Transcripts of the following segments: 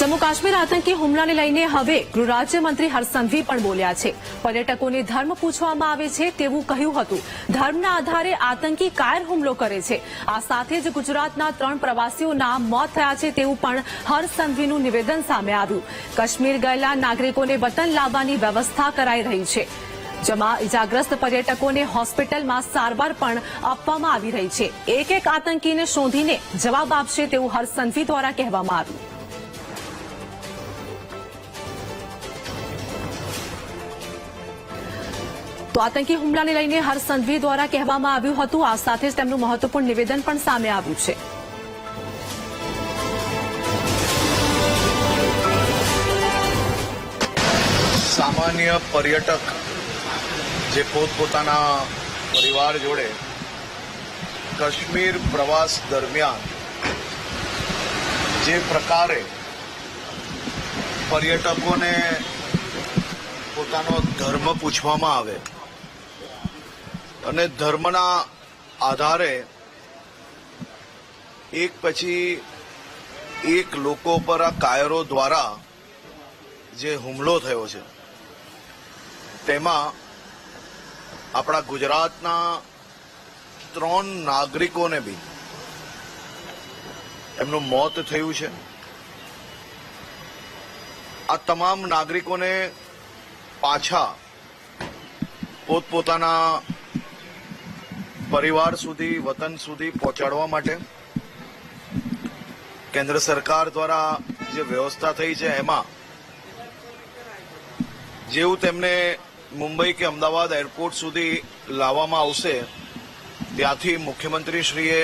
જમ્મુ કાશ્મીર આતંકી હુમલાને લઈને હવે ગૃહ રાજ્યમંત્રી હર્ષ સંઘવી પણ બોલ્યા છે। પર્યટકોને ધર્મ પૂછવામાં આવે છે તેવું કહ્યું હતું। ધર્મના આધારે આતંકી કાયર હુમલો કરે છે। આ સાથે જ ગુજરાતના 3 પ્રવાસીઓના મોત થયા છે તેવું પણ હર્ષ સંઘવીનું નિવેદન સામે આવ્યું। કાશ્મીર ગયેલા નાગરિકોને વતન લાવવાની વ્યવસ્થા કરાઈ રહી છે। જેમાં ઇજાગ્રસ્ત પર્યટકોને હોસ્પિટલમાં સારવાર પણ આપવામાં આવી રહી છે। એક આતંકીને શોધીને જવાબ આપશે તેવું હર્ષ સંઘવી દ્વારા કહેવામાં આવ્યું। તો આતંકી હુમલાને લઈને હર્ષ સંઘવી દ્વારા કહેવામાં આવ્યું હતું। આ સાથે જ તેમનું મહત્વપૂર્ણ નિવેદન પણ સામે આવ્યું છે। સામાન્ય પર્યટક જે પોતપોતાના પરિવાર જોડે કાશ્મીર પ્રવાસ દરમિયાન જે પ્રકારે પર્યટકોને પોતાનો ધર્મ પૂછવામાં આવે અને ધર્મના આધારે એક પછી એક લોકો પર આ કાયરો દ્વારા જે હુમલો થયો છે તેમાં આપણા ગુજરાતના 3 નાગરિકોને બી એમનું મોત થયું છે। આ તમામ નાગરિકોને પાછા પોતપોતાના પરિવાર સુધી વતન સુધી પહોંચાડવા માટે કેન્દ્ર સરકાર દ્વારા જે વ્યવસ્થા થઈ છે એમાં જેવું તેમને મુંબઈ કે અમદાવાદ એરપોર્ટ સુધી લાવવામાં આવશે ત્યાંથી મુખ્યમંત્રીશ્રીએ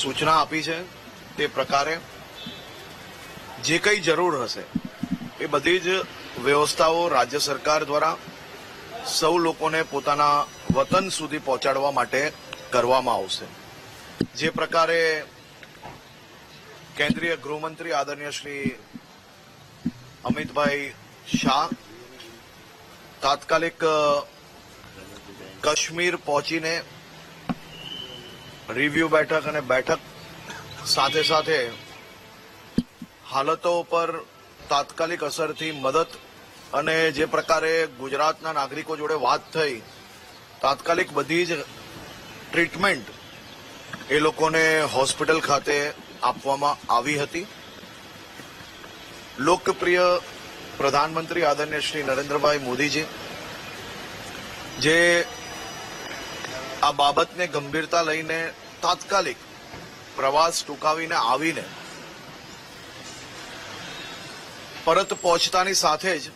સૂચના આપી છે તે પ્રકારે જે કંઈ જરૂર હશે એ બધી જ વ્યવસ્થાઓ રાજ્ય સરકાર દ્વારા સૌ લોકોને પોતાના વતન સુધી પહોંચાડવા માટે કરવામાં આવશે। જે પ્રકારે કેન્દ્રીય ગૃહમંત્રી આદરણીય શ્રી અમિતભાઈ શાહ તાત્કાલિક કાશ્મીર પહોંચીને રિવ્યુ બેઠક અને બેઠક સાથે સાથે હાલતો પર તાત્કાલિક અસરથી મદદ અને જે પ્રકારે ગુજરાતના નાગરિકો જોડે વાત થઈ તાત્કાલિક બધી જ ટ્રીટમેન્ટ એ લોકોને હોસ્પિટલ ખાતે આપવામાં આવી હતી। લોકપ્રિય પ્રધાનમંત્રી આદરણીય શ્રી નરેન્દ્રભાઈ મોદીજી જે આ બાબતને ગંભીરતા લઈને તાત્કાલિક પ્રવાસ ટૂંકાવીને આવીને પરત પહોંચતાની સાથે જ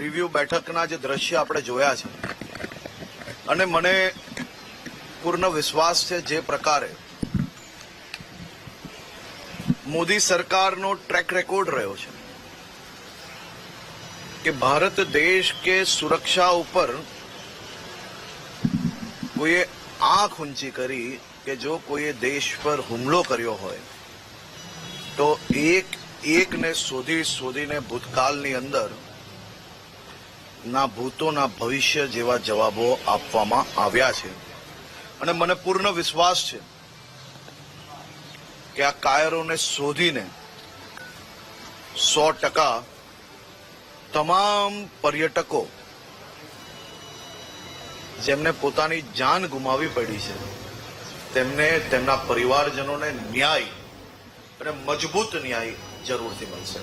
રિવ્યુ બેઠકના જે દ્રશ્ય આપણે જોયા છે અને મને પૂર્ણ વિશ્વાસ છે જે પ્રકારે મોદી સરકારનો ટ્રેક રેકોર્ડ રહ્યો છે કે ભારત દેશ કે સુરક્ષા ઉપર કોઈએ આંખ ઊંચી કરી કે જો કોઈએ દેશ પર હુમલો કર્યો હોય તો એકને શોધીને ભૂતકાળની અંદર ના ભૂતો ના ભવિષ્ય જેવા જવાબો આપવામાં આવ્યા છે અને મને પૂર્ણ વિશ્વાસ છે કે આ કાયરોને શોધીને 100% તમામ પર્યટકો જેમને પોતાની જાન ગુમાવી પડી છે તેમને તેમના પરિવારજનોને ન્યાય અને મજબૂત ન્યાય જરૂરથી મળશે।